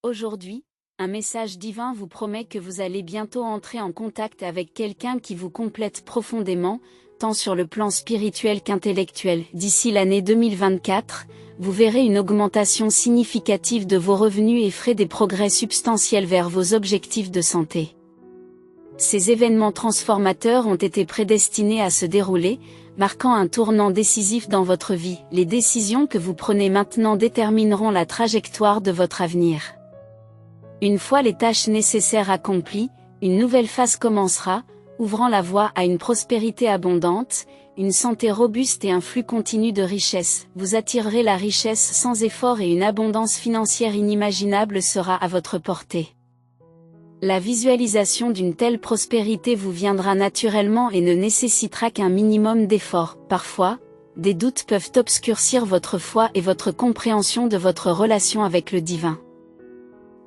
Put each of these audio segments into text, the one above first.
Aujourd'hui, un message divin vous promet que vous allez bientôt entrer en contact avec quelqu'un qui vous complète profondément, tant sur le plan spirituel qu'intellectuel. D'ici l'année 2024, vous verrez une augmentation significative de vos revenus et ferez des progrès substantiels vers vos objectifs de santé. Ces événements transformateurs ont été prédestinés à se dérouler, marquant un tournant décisif dans votre vie. Les décisions que vous prenez maintenant détermineront la trajectoire de votre avenir. Une fois les tâches nécessaires accomplies, une nouvelle phase commencera, ouvrant la voie à une prospérité abondante, une santé robuste et un flux continu de richesse. Vous attirerez la richesse sans effort et une abondance financière inimaginable sera à votre portée. La visualisation d'une telle prospérité vous viendra naturellement et ne nécessitera qu'un minimum d'effort. Parfois, des doutes peuvent obscurcir votre foi et votre compréhension de votre relation avec le divin.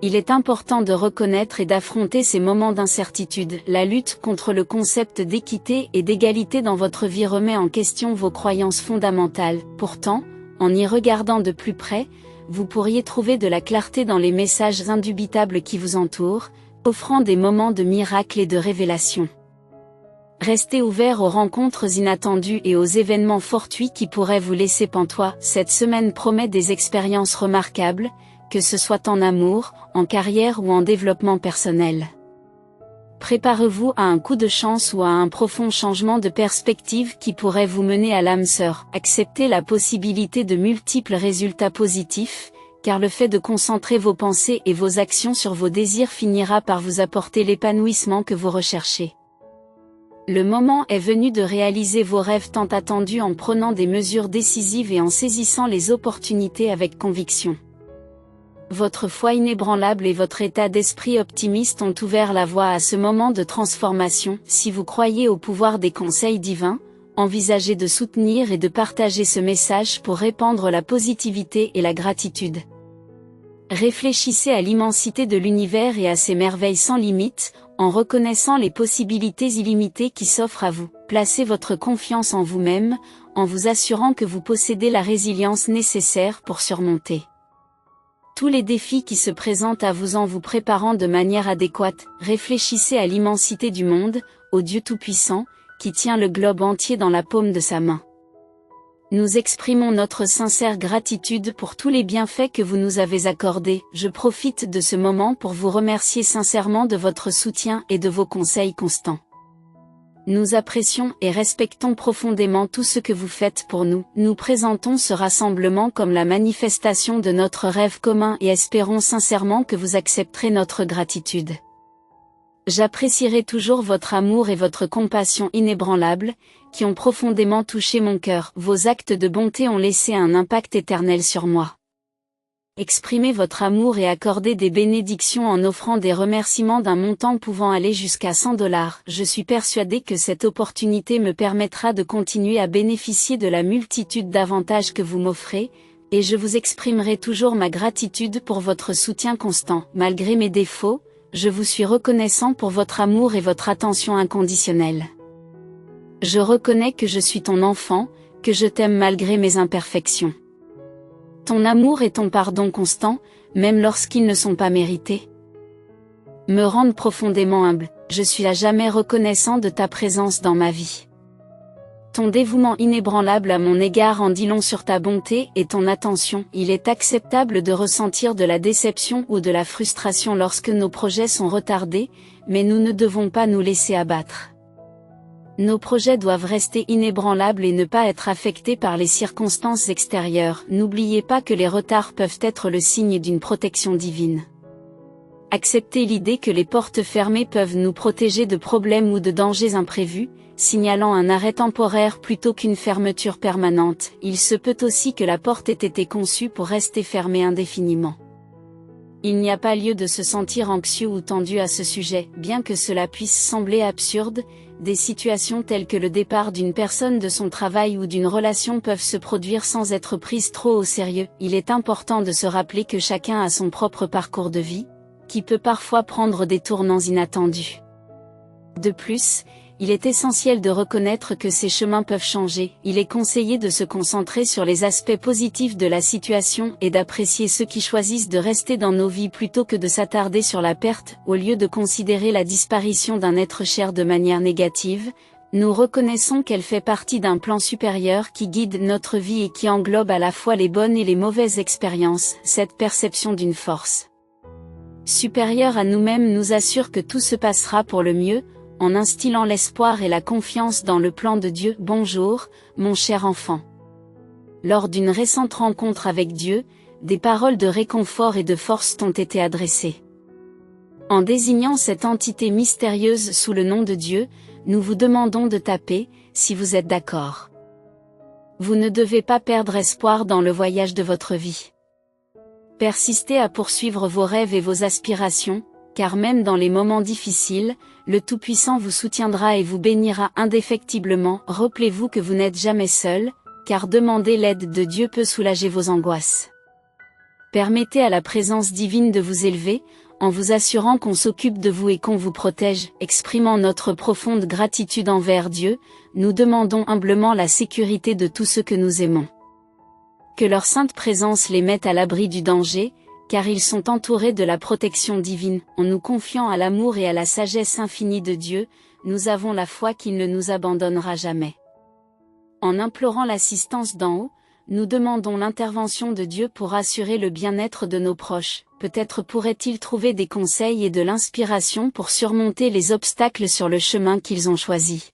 Il est important de reconnaître et d'affronter ces moments d'incertitude. La lutte contre le concept d'équité et d'égalité dans votre vie remet en question vos croyances fondamentales. Pourtant, en y regardant de plus près, vous pourriez trouver de la clarté dans les messages indubitables qui vous entourent, offrant des moments de miracle et de révélation. Restez ouvert aux rencontres inattendues et aux événements fortuits qui pourraient vous laisser pantois. Cette semaine promet des expériences remarquables, que ce soit en amour, en carrière ou en développement personnel. Préparez-vous à un coup de chance ou à un profond changement de perspective qui pourrait vous mener à l'âme sœur. Acceptez la possibilité de multiples résultats positifs, car le fait de concentrer vos pensées et vos actions sur vos désirs finira par vous apporter l'épanouissement que vous recherchez. Le moment est venu de réaliser vos rêves tant attendus en prenant des mesures décisives et en saisissant les opportunités avec conviction. Votre foi inébranlable et votre état d'esprit optimiste ont ouvert la voie à ce moment de transformation. Si vous croyez au pouvoir des conseils divins, envisagez de soutenir et de partager ce message pour répandre la positivité et la gratitude. Réfléchissez à l'immensité de l'univers et à ses merveilles sans limite, en reconnaissant les possibilités illimitées qui s'offrent à vous. Placez votre confiance en vous-même, en vous assurant que vous possédez la résilience nécessaire pour surmonter tous les défis qui se présentent à vous en vous préparant de manière adéquate. Réfléchissez à l'immensité du monde, au Dieu Tout-Puissant, qui tient le globe entier dans la paume de sa main. Nous exprimons notre sincère gratitude pour tous les bienfaits que vous nous avez accordés. Je profite de ce moment pour vous remercier sincèrement de votre soutien et de vos conseils constants. Nous apprécions et respectons profondément tout ce que vous faites pour nous. Nous présentons ce rassemblement comme la manifestation de notre rêve commun et espérons sincèrement que vous accepterez notre gratitude. J'apprécierai toujours votre amour et votre compassion inébranlables, qui ont profondément touché mon cœur. Vos actes de bonté ont laissé un impact éternel sur moi. Exprimez votre amour et accordez des bénédictions en offrant des remerciements d'un montant pouvant aller jusqu'à $100. Je suis persuadé que cette opportunité me permettra de continuer à bénéficier de la multitude d'avantages que vous m'offrez, et je vous exprimerai toujours ma gratitude pour votre soutien constant. Malgré mes défauts, je vous suis reconnaissant pour votre amour et votre attention inconditionnelle. Je reconnais que je suis ton enfant, que je t'aime malgré mes imperfections. Ton amour et ton pardon constant, même lorsqu'ils ne sont pas mérités, me rendent profondément humble. Je suis à jamais reconnaissant de ta présence dans ma vie. Ton dévouement inébranlable à mon égard en dit long sur ta bonté et ton attention. Il est acceptable de ressentir de la déception ou de la frustration lorsque nos projets sont retardés, mais nous ne devons pas nous laisser abattre. Nos projets doivent rester inébranlables et ne pas être affectés par les circonstances extérieures. N'oubliez pas que les retards peuvent être le signe d'une protection divine. Acceptez l'idée que les portes fermées peuvent nous protéger de problèmes ou de dangers imprévus, signalant un arrêt temporaire plutôt qu'une fermeture permanente. Il se peut aussi que la porte ait été conçue pour rester fermée indéfiniment. Il n'y a pas lieu de se sentir anxieux ou tendu à ce sujet, bien que cela puisse sembler absurde. Des situations telles que le départ d'une personne de son travail ou d'une relation peuvent se produire sans être prises trop au sérieux. Il est important de se rappeler que chacun a son propre parcours de vie, qui peut parfois prendre des tournants inattendus. De plus, il est essentiel de reconnaître que ces chemins peuvent changer. Il est conseillé de se concentrer sur les aspects positifs de la situation et d'apprécier ceux qui choisissent de rester dans nos vies plutôt que de s'attarder sur la perte, au lieu de considérer la disparition d'un être cher de manière négative. Nous reconnaissons qu'elle fait partie d'un plan supérieur qui guide notre vie et qui englobe à la fois les bonnes et les mauvaises expériences. Cette perception d'une force supérieure à nous-mêmes nous assure que tout se passera pour le mieux, en instillant l'espoir et la confiance dans le plan de Dieu. Bonjour, mon cher enfant. Lors d'une récente rencontre avec Dieu, des paroles de réconfort et de force t'ont été adressées. En désignant cette entité mystérieuse sous le nom de Dieu, nous vous demandons de taper, si vous êtes d'accord. Vous ne devez pas perdre espoir dans le voyage de votre vie. Persistez à poursuivre vos rêves et vos aspirations, car même dans les moments difficiles, le Tout-Puissant vous soutiendra et vous bénira indéfectiblement. Rappelez-vous que vous n'êtes jamais seul, car demander l'aide de Dieu peut soulager vos angoisses. Permettez à la présence divine de vous élever, en vous assurant qu'on s'occupe de vous et qu'on vous protège. Exprimant notre profonde gratitude envers Dieu, nous demandons humblement la sécurité de tous ceux que nous aimons. Que leur sainte présence les mette à l'abri du danger, car ils sont entourés de la protection divine. En nous confiant à l'amour et à la sagesse infinie de Dieu, nous avons la foi qu'il ne nous abandonnera jamais. En implorant l'assistance d'en haut, nous demandons l'intervention de Dieu pour assurer le bien-être de nos proches. Peut-être pourrait-il trouver des conseils et de l'inspiration pour surmonter les obstacles sur le chemin qu'ils ont choisi.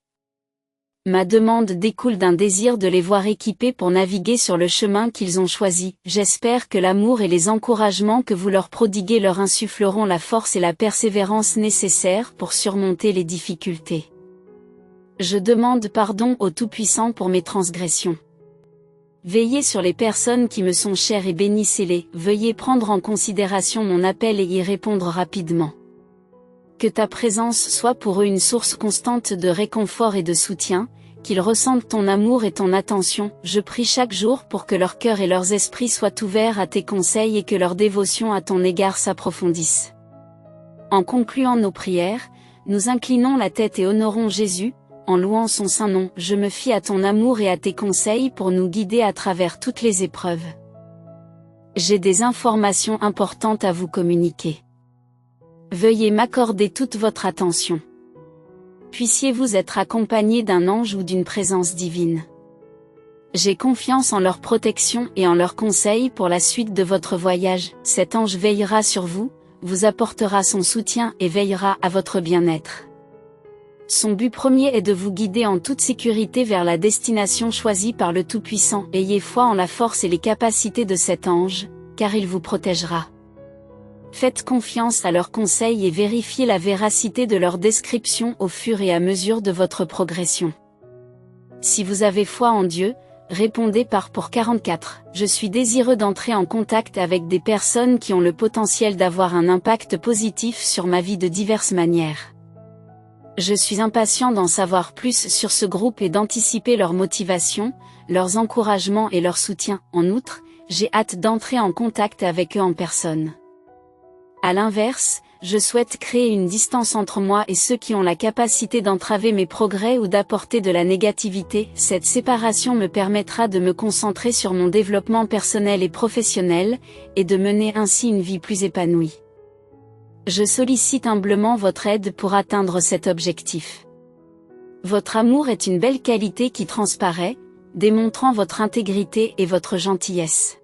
Ma demande découle d'un désir de les voir équipés pour naviguer sur le chemin qu'ils ont choisi. J'espère que l'amour et les encouragements que vous leur prodiguez leur insuffleront la force et la persévérance nécessaires pour surmonter les difficultés. Je demande pardon au Tout-Puissant pour mes transgressions. Veillez sur les personnes qui me sont chères et bénissez-les. Veuillez prendre en considération mon appel et y répondre rapidement. Que ta présence soit pour eux une source constante de réconfort et de soutien, qu'ils ressentent ton amour et ton attention. Je prie chaque jour pour que leur cœur et leurs esprits soient ouverts à tes conseils et que leur dévotion à ton égard s'approfondisse. En concluant nos prières, nous inclinons la tête et honorons Jésus, en louant son saint nom. Je me fie à ton amour et à tes conseils pour nous guider à travers toutes les épreuves. J'ai des informations importantes à vous communiquer. Veuillez m'accorder toute votre attention. Puissiez-vous être accompagné d'un ange ou d'une présence divine. J'ai confiance en leur protection et en leurs conseils pour la suite de votre voyage. Cet ange veillera sur vous, vous apportera son soutien et veillera à votre bien-être. Son but premier est de vous guider en toute sécurité vers la destination choisie par le Tout-Puissant. Ayez foi en la force et les capacités de cet ange, car il vous protégera. Faites confiance à leurs conseils et vérifiez la véracité de leurs descriptions au fur et à mesure de votre progression. Si vous avez foi en Dieu, répondez par pour 44. Je suis désireux d'entrer en contact avec des personnes qui ont le potentiel d'avoir un impact positif sur ma vie de diverses manières. Je suis impatient d'en savoir plus sur ce groupe et d'anticiper leurs motivations, leurs encouragements et leur soutien. En outre, j'ai hâte d'entrer en contact avec eux en personne. À l'inverse, je souhaite créer une distance entre moi et ceux qui ont la capacité d'entraver mes progrès ou d'apporter de la négativité. Cette séparation me permettra de me concentrer sur mon développement personnel et professionnel, et de mener ainsi une vie plus épanouie. Je sollicite humblement votre aide pour atteindre cet objectif. Votre amour est une belle qualité qui transparaît, démontrant votre intégrité et votre gentillesse.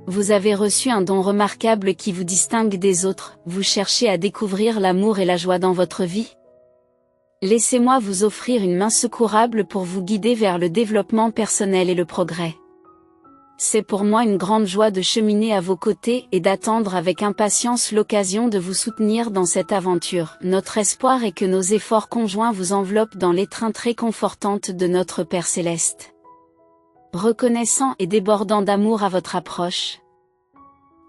Vous avez reçu un don remarquable qui vous distingue des autres. Vous cherchez à découvrir l'amour et la joie dans votre vie? Laissez-moi vous offrir une main secourable pour vous guider vers le développement personnel et le progrès. C'est pour moi une grande joie de cheminer à vos côtés et d'attendre avec impatience l'occasion de vous soutenir dans cette aventure. Notre espoir est que nos efforts conjoints vous enveloppent dans l'étreinte réconfortante de notre Père Céleste. Reconnaissant et débordant d'amour à votre approche,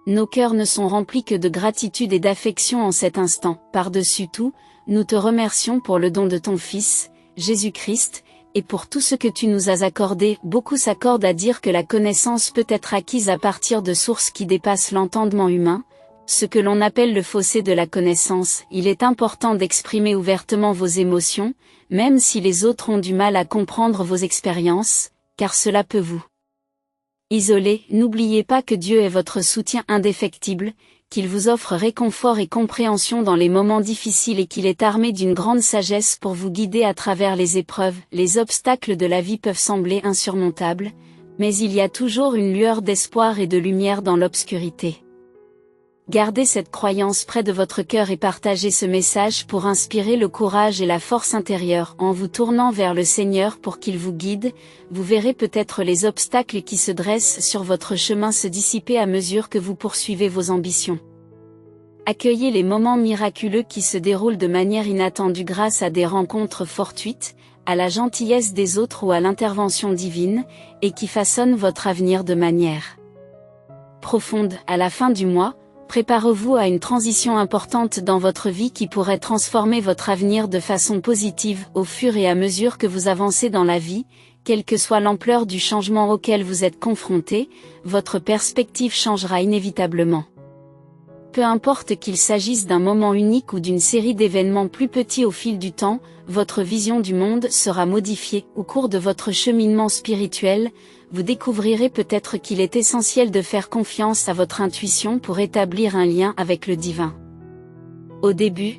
nos cœurs ne sont remplis que de gratitude et d'affection en cet instant. Par-dessus tout, nous te remercions pour le don de ton Fils, Jésus-Christ, et pour tout ce que tu nous as accordé. Beaucoup s'accordent à dire que la connaissance peut être acquise à partir de sources qui dépassent l'entendement humain. ce que l'on appelle le fossé de la connaissance. Il est important d'exprimer ouvertement vos émotions, même si les autres ont du mal à comprendre vos expériences, car cela peut vous isoler. N'oubliez pas que Dieu est votre soutien indéfectible, qu'il vous offre réconfort et compréhension dans les moments difficiles et qu'il est armé d'une grande sagesse pour vous guider à travers les épreuves. Les obstacles de la vie peuvent sembler insurmontables, mais il y a toujours une lueur d'espoir et de lumière dans l'obscurité. Gardez cette croyance près de votre cœur et partagez ce message pour inspirer le courage et la force intérieure. En vous tournant vers le Seigneur pour qu'il vous guide, vous verrez peut-être les obstacles qui se dressent sur votre chemin se dissiper à mesure que vous poursuivez vos ambitions. Accueillez les moments miraculeux qui se déroulent de manière inattendue grâce à des rencontres fortuites, à la gentillesse des autres ou à l'intervention divine, et qui façonnent votre avenir de manière profonde. À la fin du mois, préparez-vous à une transition importante dans votre vie qui pourrait transformer votre avenir de façon positive au fur et à mesure que vous avancez dans la vie, quelle que soit l'ampleur du changement auquel vous êtes confronté, votre perspective changera inévitablement. Peu importe qu'il s'agisse d'un moment unique ou d'une série d'événements plus petits au fil du temps, votre vision du monde sera modifiée. Au cours de votre cheminement spirituel, vous découvrirez peut-être qu'il est essentiel de faire confiance à votre intuition pour établir un lien avec le divin. Au début,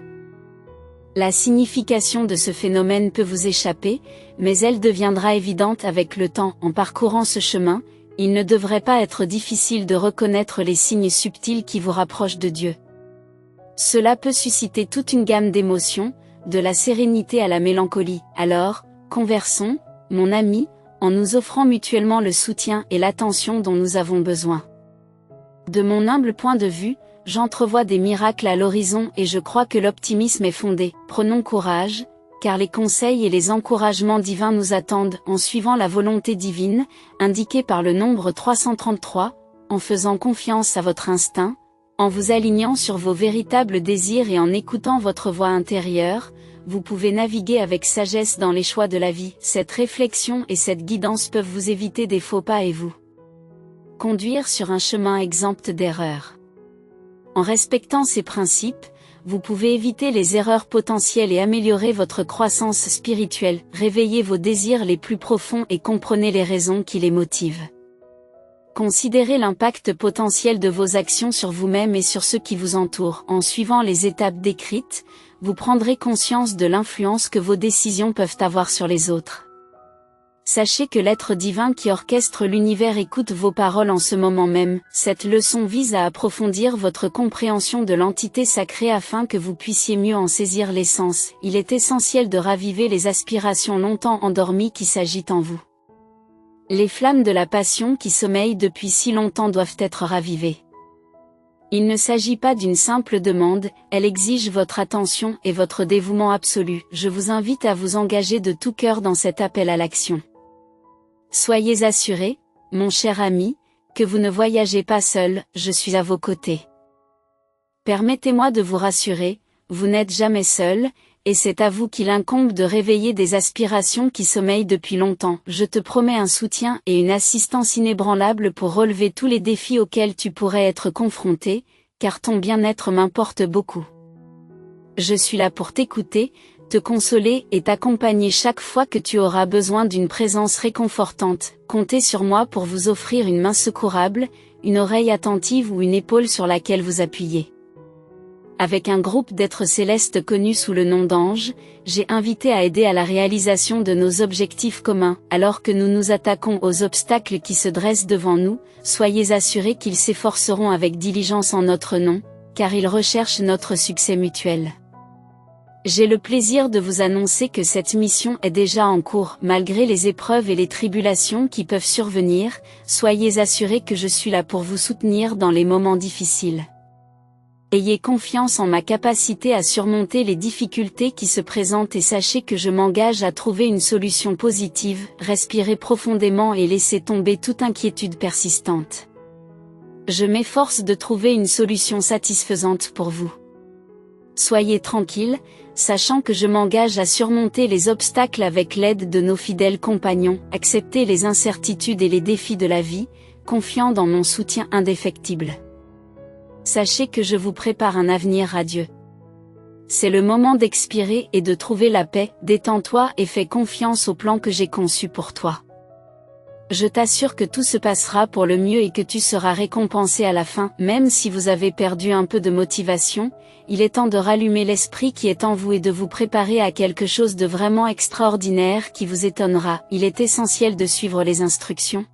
la signification de ce phénomène peut vous échapper, mais elle deviendra évidente avec le temps. En parcourant ce chemin, il ne devrait pas être difficile de reconnaître les signes subtils qui vous rapprochent de Dieu. Cela peut susciter toute une gamme d'émotions, de la sérénité à la mélancolie. Alors, conversons, mon ami, en nous offrant mutuellement le soutien et l'attention dont nous avons besoin. De mon humble point de vue, j'entrevois des miracles à l'horizon et je crois que l'optimisme est fondé. Prenons courage, car les conseils et les encouragements divins nous attendent en suivant la volonté divine, indiquée par le nombre 333, en faisant confiance à votre instinct, en vous alignant sur vos véritables désirs et en écoutant votre voix intérieure, vous pouvez naviguer avec sagesse dans les choix de la vie. Cette réflexion et cette guidance peuvent vous éviter des faux pas et vous conduire sur un chemin exempt d'erreurs. En respectant ces principes, vous pouvez éviter les erreurs potentielles et améliorer votre croissance spirituelle. Réveillez vos désirs les plus profonds et comprenez les raisons qui les motivent. Considérez l'impact potentiel de vos actions sur vous-même et sur ceux qui vous entourent. En suivant les étapes décrites, vous prendrez conscience de l'influence que vos décisions peuvent avoir sur les autres. Sachez que l'être divin qui orchestre l'univers écoute vos paroles en ce moment même. Cette leçon vise à approfondir votre compréhension de l'entité sacrée afin que vous puissiez mieux en saisir l'essence. Il est essentiel de raviver les aspirations longtemps endormies qui s'agitent en vous. Les flammes de la passion qui sommeillent depuis si longtemps doivent être ravivées. Il ne s'agit pas d'une simple demande, elle exige votre attention et votre dévouement absolu. Je vous invite à vous engager de tout cœur dans cet appel à l'action. Soyez assuré, mon cher ami, que vous ne voyagez pas seul, je suis à vos côtés. Permettez-moi de vous rassurer, vous n'êtes jamais seul, et c'est à vous qu'il incombe de réveiller des aspirations qui sommeillent depuis longtemps. Je te promets un soutien et une assistance inébranlable pour relever tous les défis auxquels tu pourrais être confronté, car ton bien-être m'importe beaucoup. Je suis là pour t'écouter, te consoler et t'accompagner chaque fois que tu auras besoin d'une présence réconfortante. Comptez sur moi pour vous offrir une main secourable, une oreille attentive ou une épaule sur laquelle vous appuyer. Avec un groupe d'êtres célestes connus sous le nom d'anges, j'ai invité à aider à la réalisation de nos objectifs communs. Alors que nous nous attaquons aux obstacles qui se dressent devant nous, soyez assurés qu'ils s'efforceront avec diligence en notre nom, car ils recherchent notre succès mutuel. J'ai le plaisir de vous annoncer que cette mission est déjà en cours. Malgré les épreuves et les tribulations qui peuvent survenir, soyez assurés que je suis là pour vous soutenir dans les moments difficiles. Ayez confiance en ma capacité à surmonter les difficultés qui se présentent et sachez que je m'engage à trouver une solution positive. Respirez profondément et laissez tomber toute inquiétude persistante. Je m'efforce de trouver une solution satisfaisante pour vous. Soyez tranquille, sachant que je m'engage à surmonter les obstacles avec l'aide de nos fidèles compagnons. Acceptez les incertitudes et les défis de la vie, confiant dans mon soutien indéfectible. Sachez que je vous prépare un avenir radieux. C'est le moment d'expirer et de trouver la paix, détends-toi et fais confiance au plan que j'ai conçu pour toi. Je t'assure que tout se passera pour le mieux et que tu seras récompensé à la fin. Même si vous avez perdu un peu de motivation, il est temps de rallumer l'esprit qui est en vous et de vous préparer à quelque chose de vraiment extraordinaire qui vous étonnera. Il est essentiel de suivre les instructions,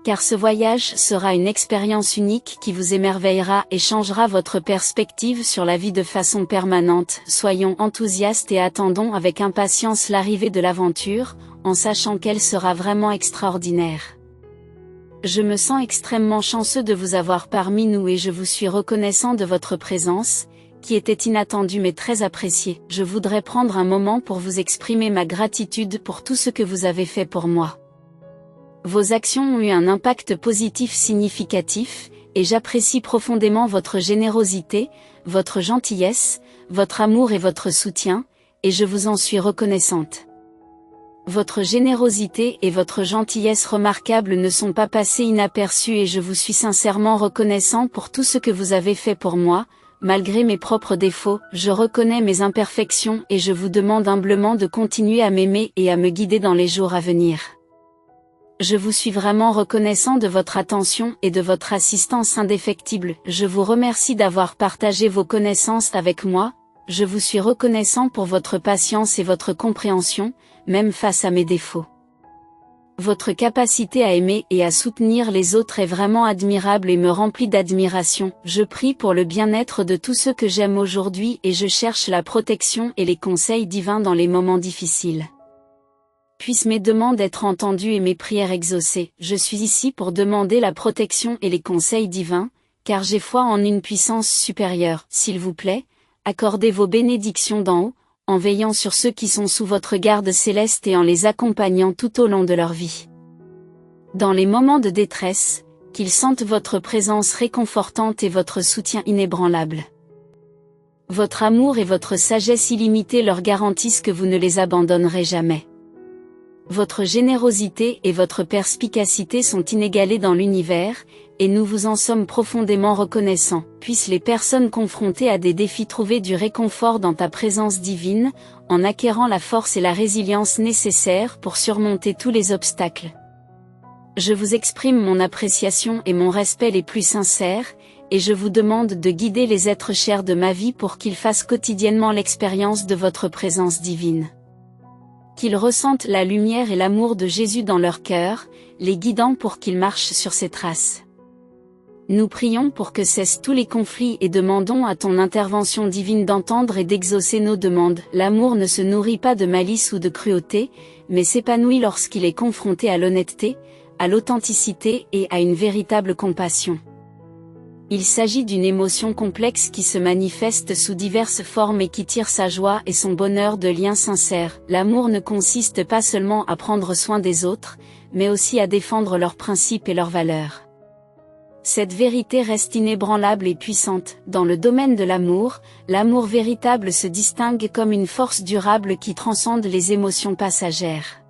car ce voyage sera une expérience unique qui vous émerveillera et changera votre perspective sur la vie de façon permanente. Soyons enthousiastes et attendons avec impatience l'arrivée de l'aventure, en sachant qu'elle sera vraiment extraordinaire. Je me sens extrêmement chanceux de vous avoir parmi nous et je vous suis reconnaissant de votre présence, qui était inattendue mais très appréciée. Je voudrais prendre un moment pour vous exprimer ma gratitude pour tout ce que vous avez fait pour moi. Vos actions ont eu un impact positif significatif, et j'apprécie profondément votre générosité, votre gentillesse, votre amour et votre soutien, et je vous en suis reconnaissante. Votre générosité et votre gentillesse remarquables ne sont pas passées inaperçues et je vous suis sincèrement reconnaissant pour tout ce que vous avez fait pour moi. Malgré mes propres défauts, je reconnais mes imperfections et je vous demande humblement de continuer à m'aimer et à me guider dans les jours à venir. Je vous suis vraiment reconnaissant de votre attention et de votre assistance indéfectible. Je vous remercie d'avoir partagé vos connaissances avec moi. Je vous suis reconnaissant pour votre patience et votre compréhension, même face à mes défauts. Votre capacité à aimer et à soutenir les autres est vraiment admirable et me remplit d'admiration. Je prie pour le bien-être de tous ceux que j'aime aujourd'hui et je cherche la protection et les conseils divins dans les moments difficiles. Puissent mes demandes être entendues et mes prières exaucées. Je suis ici pour demander la protection et les conseils divins, car j'ai foi en une puissance supérieure. S'il vous plaît, accordez vos bénédictions d'en haut, en veillant sur ceux qui sont sous votre garde céleste et en les accompagnant tout au long de leur vie. Dans les moments de détresse, qu'ils sentent votre présence réconfortante et votre soutien inébranlable. Votre amour et votre sagesse illimitée leur garantissent que vous ne les abandonnerez jamais. Votre générosité et votre perspicacité sont inégalées dans l'univers, et nous vous en sommes profondément reconnaissants. Puissent les personnes confrontées à des défis trouver du réconfort dans ta présence divine, en acquérant la force et la résilience nécessaires pour surmonter tous les obstacles. Je vous exprime mon appréciation et mon respect les plus sincères, et je vous demande de guider les êtres chers de ma vie pour qu'ils fassent quotidiennement l'expérience de votre présence divine. Qu'ils ressentent la lumière et l'amour de Jésus dans leur cœur, les guidant pour qu'ils marchent sur ses traces. Nous prions pour que cessent tous les conflits et demandons à ton intervention divine d'entendre et d'exaucer nos demandes. L'amour ne se nourrit pas de malice ou de cruauté, mais s'épanouit lorsqu'il est confronté à l'honnêteté, à l'authenticité et à une véritable compassion. Il s'agit d'une émotion complexe qui se manifeste sous diverses formes et qui tire sa joie et son bonheur de liens sincères. L'amour ne consiste pas seulement à prendre soin des autres, mais aussi à défendre leurs principes et leurs valeurs. Cette vérité reste inébranlable et puissante. Dans le domaine de l'amour véritable se distingue comme une force durable qui transcende les émotions passagères.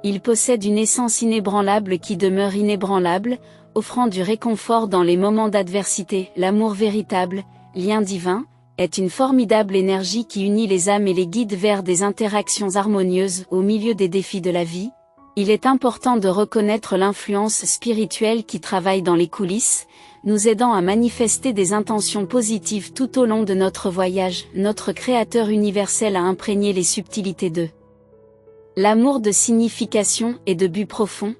Il possède une essence inébranlable qui demeure inébranlable, offrant du réconfort dans les moments d'adversité. L'amour véritable, lien divin, est une formidable énergie qui unit les âmes et les guide vers des interactions harmonieuses au milieu des défis de la vie. Il est important de reconnaître l'influence spirituelle qui travaille dans les coulisses, nous aidant à manifester des intentions positives tout au long de notre voyage. Notre Créateur universel a imprégné les subtilités de l'amour de signification et de but profond,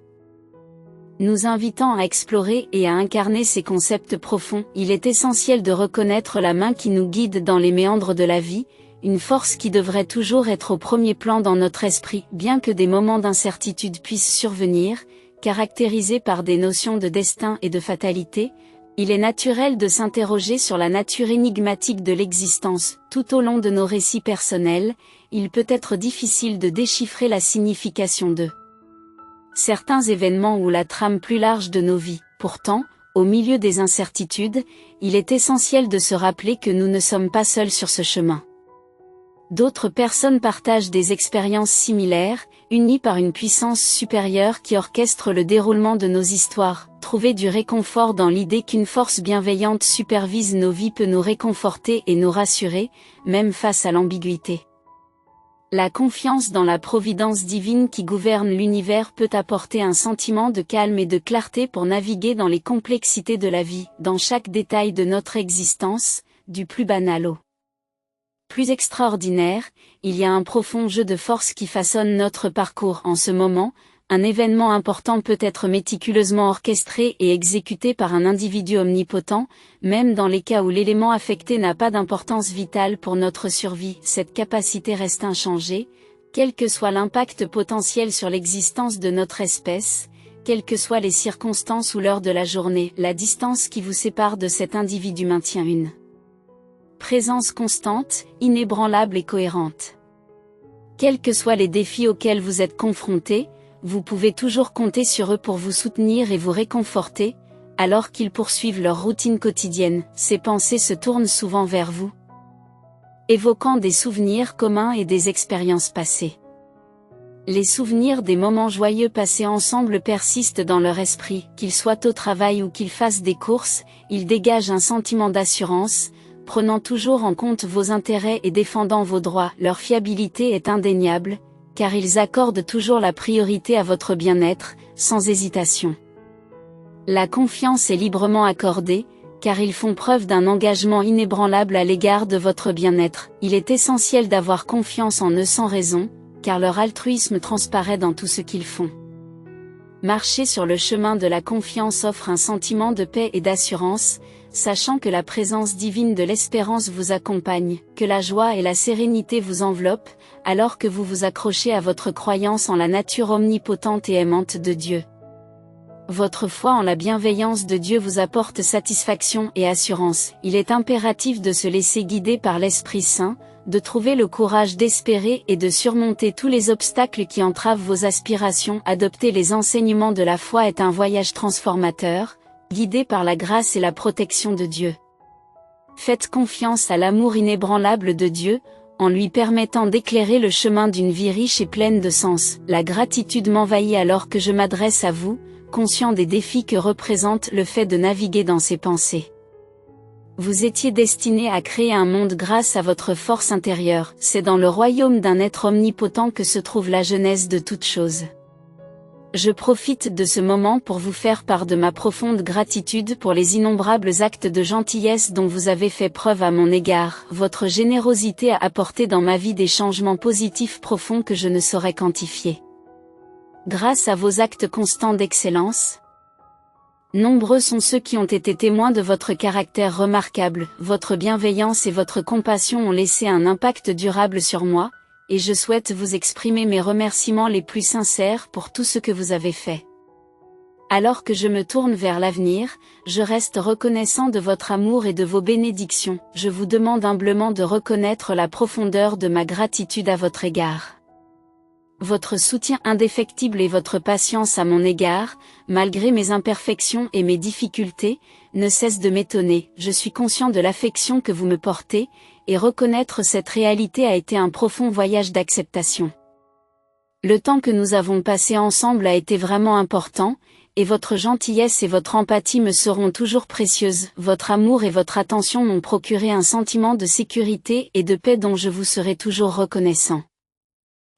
nous invitant à explorer et à incarner ces concepts profonds. Il est essentiel de reconnaître la main qui nous guide dans les méandres de la vie, une force qui devrait toujours être au premier plan dans notre esprit, bien que des moments d'incertitude puissent survenir, caractérisés par des notions de destin et de fatalité. Il est naturel de s'interroger sur la nature énigmatique de l'existence. Tout au long de nos récits personnels, il peut être difficile de déchiffrer la signification de certains événements ou la trame plus large de nos vies. Pourtant, au milieu des incertitudes, il est essentiel de se rappeler que nous ne sommes pas seuls sur ce chemin. D'autres personnes partagent des expériences similaires, unis par une puissance supérieure qui orchestre le déroulement de nos histoires. Trouver du réconfort dans l'idée qu'une force bienveillante supervise nos vies peut nous réconforter et nous rassurer, même face à l'ambiguïté. La confiance dans la providence divine qui gouverne l'univers peut apporter un sentiment de calme et de clarté pour naviguer dans les complexités de la vie, dans chaque détail de notre existence, du plus banal au plus extraordinaire. Il y a un profond jeu de force qui façonne notre parcours en ce moment. Un événement important peut être méticuleusement orchestré et exécuté par un individu omnipotent, même dans les cas où l'élément affecté n'a pas d'importance vitale pour notre survie. Cette capacité reste inchangée, quel que soit l'impact potentiel sur l'existence de notre espèce, quelles que soient les circonstances ou l'heure de la journée. La distance qui vous sépare de cet individu maintient une présence constante, inébranlable et cohérente. Quels que soient les défis auxquels vous êtes confrontés, vous pouvez toujours compter sur eux pour vous soutenir et vous réconforter, alors qu'ils poursuivent leur routine quotidienne. Ces pensées se tournent souvent vers vous, évoquant des souvenirs communs et des expériences passées. Les souvenirs des moments joyeux passés ensemble persistent dans leur esprit, qu'ils soient au travail ou qu'ils fassent des courses. Ils dégagent un sentiment d'assurance, prenant toujours en compte vos intérêts et défendant vos droits. Leur fiabilité est indéniable, car ils accordent toujours la priorité à votre bien-être, sans hésitation. La confiance est librement accordée, car ils font preuve d'un engagement inébranlable à l'égard de votre bien-être. Il est essentiel d'avoir confiance en eux sans raison, car leur altruisme transparaît dans tout ce qu'ils font. Marcher sur le chemin de la confiance offre un sentiment de paix et d'assurance, sachant que la présence divine de l'espérance vous accompagne, que la joie et la sérénité vous enveloppent, alors que vous vous accrochez à votre croyance en la nature omnipotente et aimante de Dieu. Votre foi en la bienveillance de Dieu vous apporte satisfaction et assurance. Il est impératif de se laisser guider par l'Esprit Saint, de trouver le courage d'espérer et de surmonter tous les obstacles qui entravent vos aspirations. Adopter les enseignements de la foi est un voyage transformateur, guidé par la grâce et la protection de Dieu. Faites confiance à l'amour inébranlable de Dieu, en lui permettant d'éclairer le chemin d'une vie riche et pleine de sens. La gratitude m'envahit alors que je m'adresse à vous, conscient des défis que représente le fait de naviguer dans ses pensées. Vous étiez destiné à créer un monde grâce à votre force intérieure. C'est dans le royaume d'un être omnipotent que se trouve la genèse de toute chose. Je profite de ce moment pour vous faire part de ma profonde gratitude pour les innombrables actes de gentillesse dont vous avez fait preuve à mon égard. Votre générosité a apporté dans ma vie des changements positifs profonds que je ne saurais quantifier. Grâce à vos actes constants d'excellence, nombreux sont ceux qui ont été témoins de votre caractère remarquable. Votre bienveillance et votre compassion ont laissé un impact durable sur moi, et je souhaite vous exprimer mes remerciements les plus sincères pour tout ce que vous avez fait. Alors que je me tourne vers l'avenir, je reste reconnaissant de votre amour et de vos bénédictions. Je vous demande humblement de reconnaître la profondeur de ma gratitude à votre égard. Votre soutien indéfectible et votre patience à mon égard, malgré mes imperfections et mes difficultés, ne cessent de m'étonner. Je suis conscient de l'affection que vous me portez, et reconnaître cette réalité a été un profond voyage d'acceptation. Le temps que nous avons passé ensemble a été vraiment important, et votre gentillesse et votre empathie me seront toujours précieuses. Votre amour et votre attention m'ont procuré un sentiment de sécurité et de paix dont je vous serai toujours reconnaissant.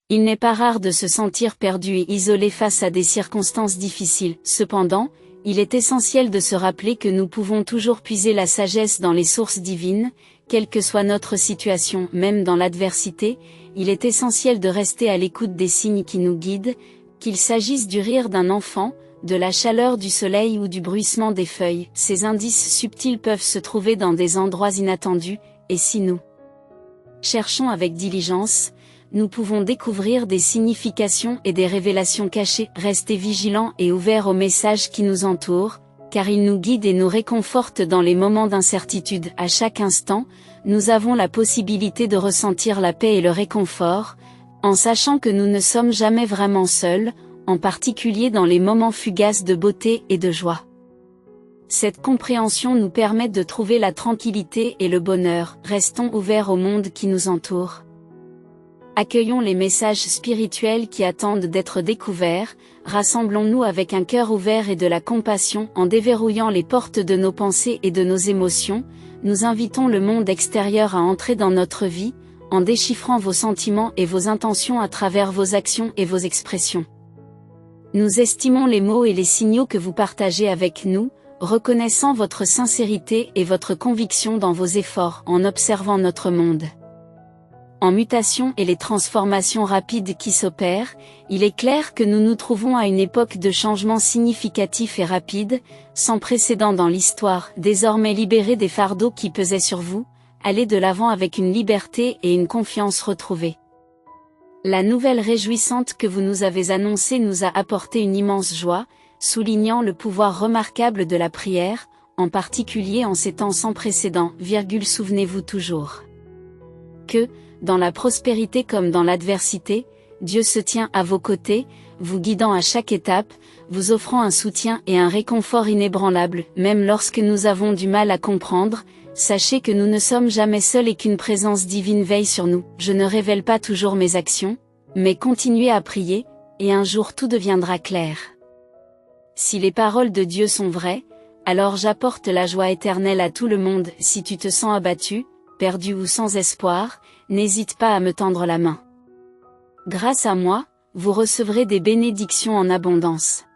Il n'est pas rare de se sentir perdu et isolé face à des circonstances difficiles. Cependant, il est essentiel de se rappeler que nous pouvons toujours puiser la sagesse dans les sources divines, quelle que soit notre situation. Même dans l'adversité, il est essentiel de rester à l'écoute des signes qui nous guident, qu'il s'agisse du rire d'un enfant, de la chaleur du soleil ou du bruissement des feuilles. Ces indices subtils peuvent se trouver dans des endroits inattendus, et si nous cherchons avec diligence, nous pouvons découvrir des significations et des révélations cachées. Restez vigilants et ouverts aux messages qui nous entourent, car ils nous guident et nous réconfortent dans les moments d'incertitude. À chaque instant, nous avons la possibilité de ressentir la paix et le réconfort, en sachant que nous ne sommes jamais vraiment seuls, en particulier dans les moments fugaces de beauté et de joie. Cette compréhension nous permet de trouver la tranquillité et le bonheur. Restons ouverts au monde qui nous entoure. Accueillons les messages spirituels qui attendent d'être découverts, rassemblons-nous avec un cœur ouvert et de la compassion en déverrouillant les portes de nos pensées et de nos émotions, nous invitons le monde extérieur à entrer dans notre vie, en déchiffrant vos sentiments et vos intentions à travers vos actions et vos expressions. Nous estimons les mots et les signaux que vous partagez avec nous, reconnaissant votre sincérité et votre conviction dans vos efforts en observant notre monde. En mutation et les transformations rapides qui s'opèrent, il est clair que nous nous trouvons à une époque de changements significatifs et rapides, sans précédent dans l'histoire. Désormais libérés des fardeaux qui pesaient sur vous, allez de l'avant avec une liberté et une confiance retrouvées. La nouvelle réjouissante que vous nous avez annoncée nous a apporté une immense joie, soulignant le pouvoir remarquable de la prière, en particulier en ces temps sans précédent. Souvenez-vous toujours que, dans la prospérité comme dans l'adversité, Dieu se tient à vos côtés, vous guidant à chaque étape, vous offrant un soutien et un réconfort inébranlables. Même lorsque nous avons du mal à comprendre, sachez que nous ne sommes jamais seuls et qu'une présence divine veille sur nous. Je ne révèle pas toujours mes actions, mais continuez à prier, et un jour tout deviendra clair. Si les paroles de Dieu sont vraies, alors j'apporte la joie éternelle à tout le monde. Si tu te sens abattu, perdu ou sans espoir, n'hésite pas à me tendre la main. Grâce à moi, vous recevrez des bénédictions en abondance.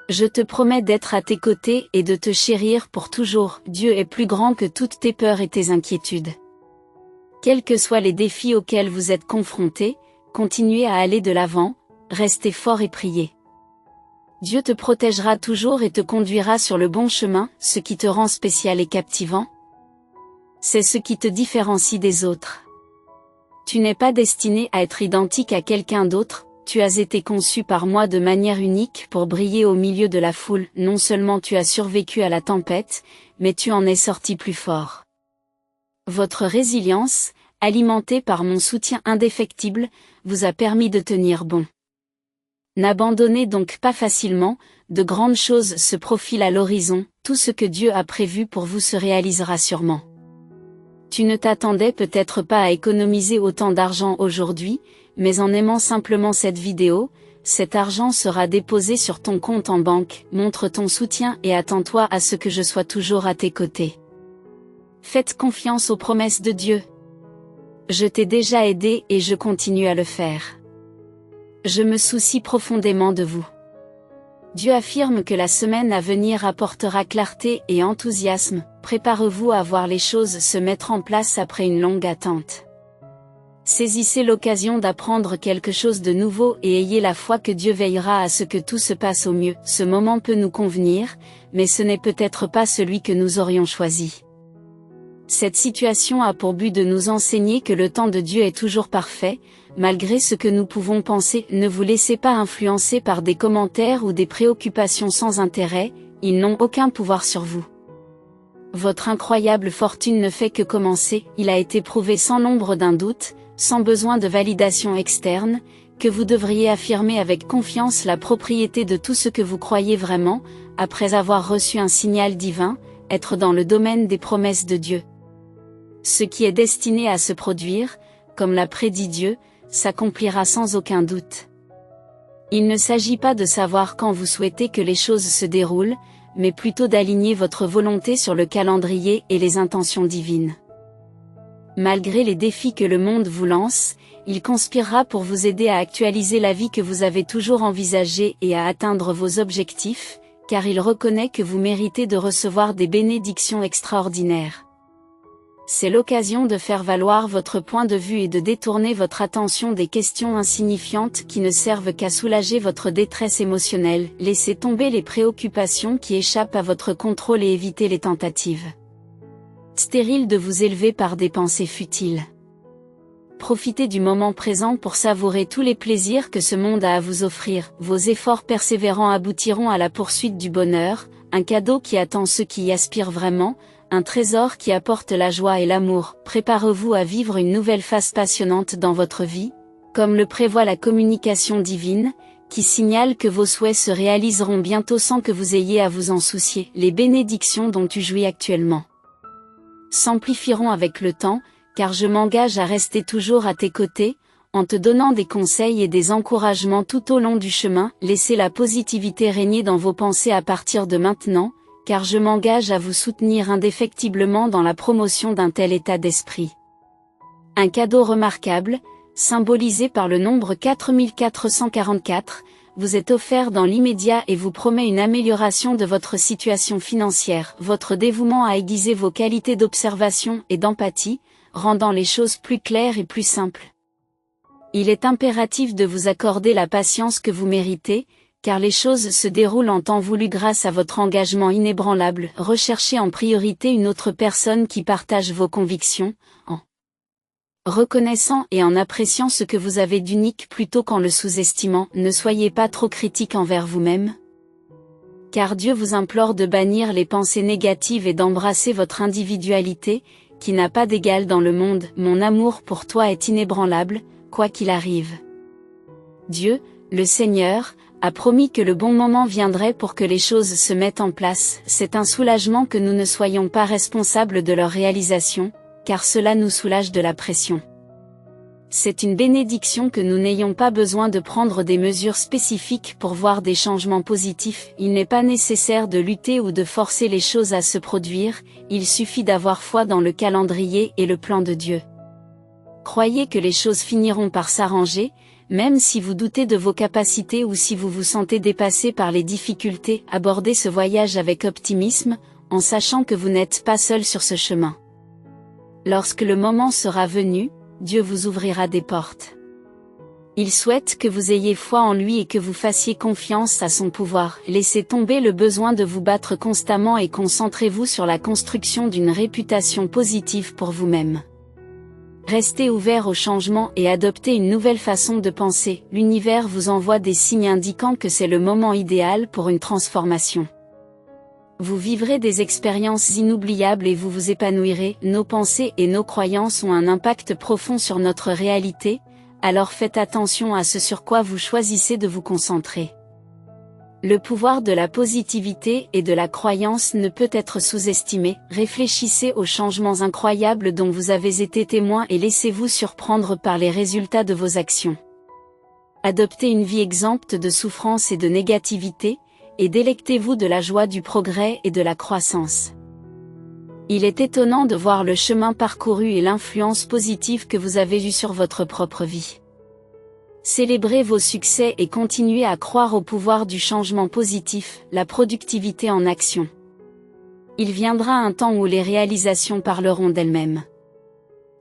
Je te promets d'être à tes côtés et de te chérir pour toujours. Dieu est plus grand que toutes tes peurs et tes inquiétudes. Quels que soient les défis auxquels vous êtes confrontés, continuez à aller de l'avant, restez fort et priez. Dieu te protégera toujours et te conduira sur le bon chemin. Ce qui te rend spécial et captivant, c'est ce qui te différencie des autres. Tu n'es pas destiné à être identique à quelqu'un d'autre, tu as été conçu par moi de manière unique pour briller au milieu de la foule. Non seulement tu as survécu à la tempête, mais tu en es sorti plus fort. Votre résilience, alimentée par mon soutien indéfectible, vous a permis de tenir bon. N'abandonnez donc pas facilement, de grandes choses se profilent à l'horizon, tout ce que Dieu a prévu pour vous se réalisera sûrement. Tu ne t'attendais peut-être pas à économiser autant d'argent aujourd'hui, mais en aimant simplement cette vidéo, cet argent sera déposé sur ton compte en banque. Montre ton soutien et attends-toi à ce que je sois toujours à tes côtés. Faites confiance aux promesses de Dieu. Je t'ai déjà aidé et je continue à le faire. Je me soucie profondément de vous. Dieu affirme que la semaine à venir apportera clarté et enthousiasme. Préparez-vous à voir les choses se mettre en place après une longue attente. Saisissez l'occasion d'apprendre quelque chose de nouveau et ayez la foi que Dieu veillera à ce que tout se passe au mieux. Ce moment peut nous convenir, mais ce n'est peut-être pas celui que nous aurions choisi. Cette situation a pour but de nous enseigner que le temps de Dieu est toujours parfait, malgré ce que nous pouvons penser. Ne vous laissez pas influencer par des commentaires ou des préoccupations sans intérêt, ils n'ont aucun pouvoir sur vous. Votre incroyable fortune ne fait que commencer. Il a été prouvé sans l'ombre d'un doute, sans besoin de validation externe, que vous devriez affirmer avec confiance la propriété de tout ce que vous croyez vraiment, après avoir reçu un signal divin, être dans le domaine des promesses de Dieu. Ce qui est destiné à se produire, comme l'a prédit Dieu, s'accomplira sans aucun doute. Il ne s'agit pas de savoir quand vous souhaitez que les choses se déroulent, mais plutôt d'aligner votre volonté sur le calendrier et les intentions divines. Malgré les défis que le monde vous lance, il conspirera pour vous aider à actualiser la vie que vous avez toujours envisagée et à atteindre vos objectifs, car il reconnaît que vous méritez de recevoir des bénédictions extraordinaires. C'est l'occasion de faire valoir votre point de vue et de détourner votre attention des questions insignifiantes qui ne servent qu'à soulager votre détresse émotionnelle. Laissez tomber les préoccupations qui échappent à votre contrôle et évitez les tentatives stériles de vous élever par des pensées futiles. Profitez du moment présent pour savourer tous les plaisirs que ce monde a à vous offrir. Vos efforts persévérants aboutiront à la poursuite du bonheur, un cadeau qui attend ceux qui y aspirent vraiment, un trésor qui apporte la joie et l'amour. Préparez-vous à vivre une nouvelle phase passionnante dans votre vie, comme le prévoit la communication divine, qui signale que vos souhaits se réaliseront bientôt sans que vous ayez à vous en soucier. Les bénédictions dont tu jouis actuellement s'amplifieront avec le temps, car je m'engage à rester toujours à tes côtés, en te donnant des conseils et des encouragements tout au long du chemin. Laissez la positivité régner dans vos pensées à partir de maintenant, car je m'engage à vous soutenir indéfectiblement dans la promotion d'un tel état d'esprit. Un cadeau remarquable, symbolisé par le nombre 4444, vous est offert dans l'immédiat et vous promet une amélioration de votre situation financière. Votre dévouement a aiguisé vos qualités d'observation et d'empathie, rendant les choses plus claires et plus simples. Il est impératif de vous accorder la patience que vous méritez, car les choses se déroulent en temps voulu grâce à votre engagement inébranlable. Recherchez en priorité une autre personne qui partage vos convictions, en reconnaissant et en appréciant ce que vous avez d'unique plutôt qu'en le sous-estimant. Ne soyez pas trop critique envers vous-même, car Dieu vous implore de bannir les pensées négatives et d'embrasser votre individualité, qui n'a pas d'égal dans le monde. Mon amour pour toi est inébranlable, quoi qu'il arrive. Dieu, le Seigneur, a promis que le bon moment viendrait pour que les choses se mettent en place. C'est un soulagement que nous ne soyons pas responsables de leur réalisation, car cela nous soulage de la pression. C'est une bénédiction que nous n'ayons pas besoin de prendre des mesures spécifiques pour voir des changements positifs. Il n'est pas nécessaire de lutter ou de forcer les choses à se produire, il suffit d'avoir foi dans le calendrier et le plan de Dieu. Croyez que les choses finiront par s'arranger, même si vous doutez de vos capacités ou si vous vous sentez dépassé par les difficultés. Abordez ce voyage avec optimisme, en sachant que vous n'êtes pas seul sur ce chemin. Lorsque le moment sera venu, Dieu vous ouvrira des portes. Il souhaite que vous ayez foi en lui et que vous fassiez confiance à son pouvoir. Laissez tomber le besoin de vous battre constamment et concentrez-vous sur la construction d'une réputation positive pour vous-même. Restez ouvert au changement et adoptez une nouvelle façon de penser. L'univers vous envoie des signes indiquant que c'est le moment idéal pour une transformation. Vous vivrez des expériences inoubliables et vous vous épanouirez. Nos pensées et nos croyances ont un impact profond sur notre réalité, alors faites attention à ce sur quoi vous choisissez de vous concentrer. Le pouvoir de la positivité et de la croyance ne peut être sous-estimé. Réfléchissez aux changements incroyables dont vous avez été témoin et laissez-vous surprendre par les résultats de vos actions. Adoptez une vie exempte de souffrance et de négativité, et délectez-vous de la joie du progrès et de la croissance. Il est étonnant de voir le chemin parcouru et l'influence positive que vous avez eue sur votre propre vie. Célébrez vos succès et continuez à croire au pouvoir du changement positif, la productivité en action. Il viendra un temps où les réalisations parleront d'elles-mêmes.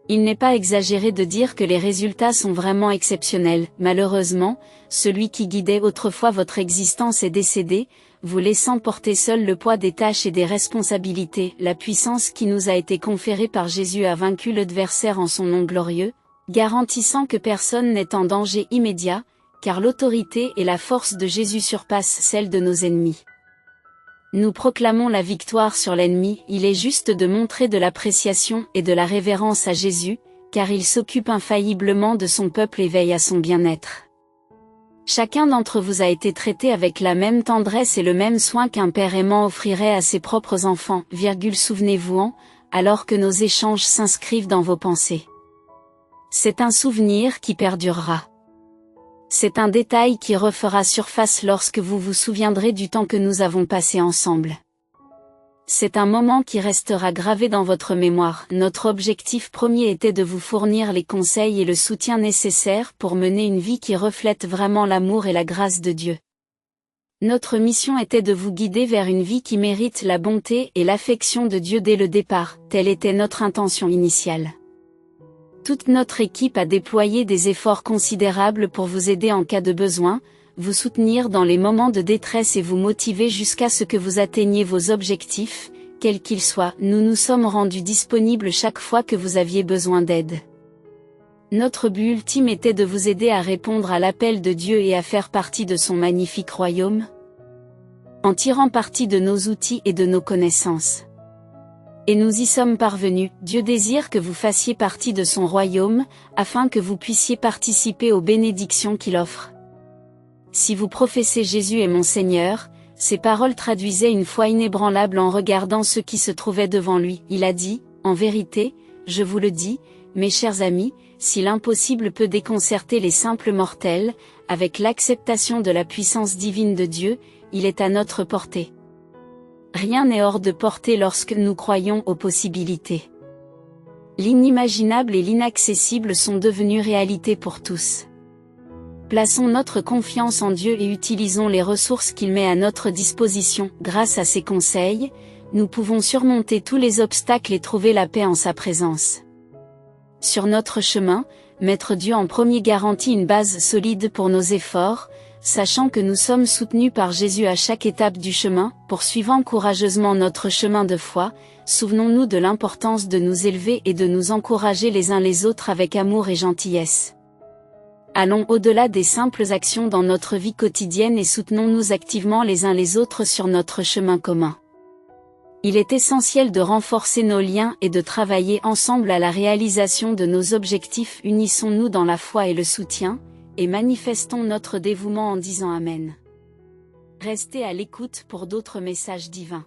Il n'est pas exagéré de dire que les résultats sont vraiment exceptionnels. Malheureusement, celui qui guidait autrefois votre existence est décédé, vous laissant porter seul le poids des tâches et des responsabilités. La puissance qui nous a été conférée par Jésus a vaincu l'adversaire en son nom glorieux, garantissant que personne n'est en danger immédiat, car l'autorité et la force de Jésus surpassent celle de nos ennemis. Nous proclamons la victoire sur l'ennemi. Il est juste de montrer de l'appréciation et de la révérence à Jésus, car il s'occupe infailliblement de son peuple et veille à son bien-être. Chacun d'entre vous a été traité avec la même tendresse et le même soin qu'un père aimant offrirait à ses propres enfants. Souvenez-vous-en, alors que nos échanges s'inscrivent dans vos pensées. C'est un souvenir qui perdurera. C'est un détail qui refera surface lorsque vous vous souviendrez du temps que nous avons passé ensemble. C'est un moment qui restera gravé dans votre mémoire. Notre objectif premier était de vous fournir les conseils et le soutien nécessaires pour mener une vie qui reflète vraiment l'amour et la grâce de Dieu. Notre mission était de vous guider vers une vie qui mérite la bonté et l'affection de Dieu dès le départ. Telle était notre intention initiale. Toute notre équipe a déployé des efforts considérables pour vous aider en cas de besoin, vous soutenir dans les moments de détresse et vous motiver jusqu'à ce que vous atteigniez vos objectifs, quels qu'ils soient. Nous nous sommes rendus disponibles chaque fois que vous aviez besoin d'aide. Notre but ultime était de vous aider à répondre à l'appel de Dieu et à faire partie de son magnifique royaume, en tirant parti de nos outils et de nos connaissances. Et nous y sommes parvenus. Dieu désire que vous fassiez partie de son royaume, afin que vous puissiez participer aux bénédictions qu'il offre. Si vous professez Jésus est mon Seigneur, ces paroles traduisaient une foi inébranlable en regardant ceux qui se trouvaient devant lui. Il a dit, en vérité, je vous le dis, Mes chers amis, si l'impossible peut déconcerter les simples mortels, avec l'acceptation de la puissance divine de Dieu, il est à notre portée. Rien n'est hors de portée lorsque nous croyons aux possibilités. L'inimaginable et l'inaccessible sont devenus réalité pour tous. Plaçons notre confiance en Dieu et utilisons les ressources qu'il met à notre disposition. Grâce à ses conseils, nous pouvons surmonter tous les obstacles et trouver la paix en sa présence. Sur notre chemin, mettre Dieu en premier garantit une base solide pour nos efforts, sachant que nous sommes soutenus par Jésus à chaque étape du chemin. Poursuivant courageusement notre chemin de foi, souvenons-nous de l'importance de nous élever et de nous encourager les uns les autres avec amour et gentillesse. Allons au-delà des simples actions dans notre vie quotidienne et soutenons-nous activement les uns les autres sur notre chemin commun. Il est essentiel de renforcer nos liens et de travailler ensemble à la réalisation de nos objectifs. Unissons-nous dans la foi et le soutien, et manifestons notre dévouement en disant Amen. Restez à l'écoute pour d'autres messages divins.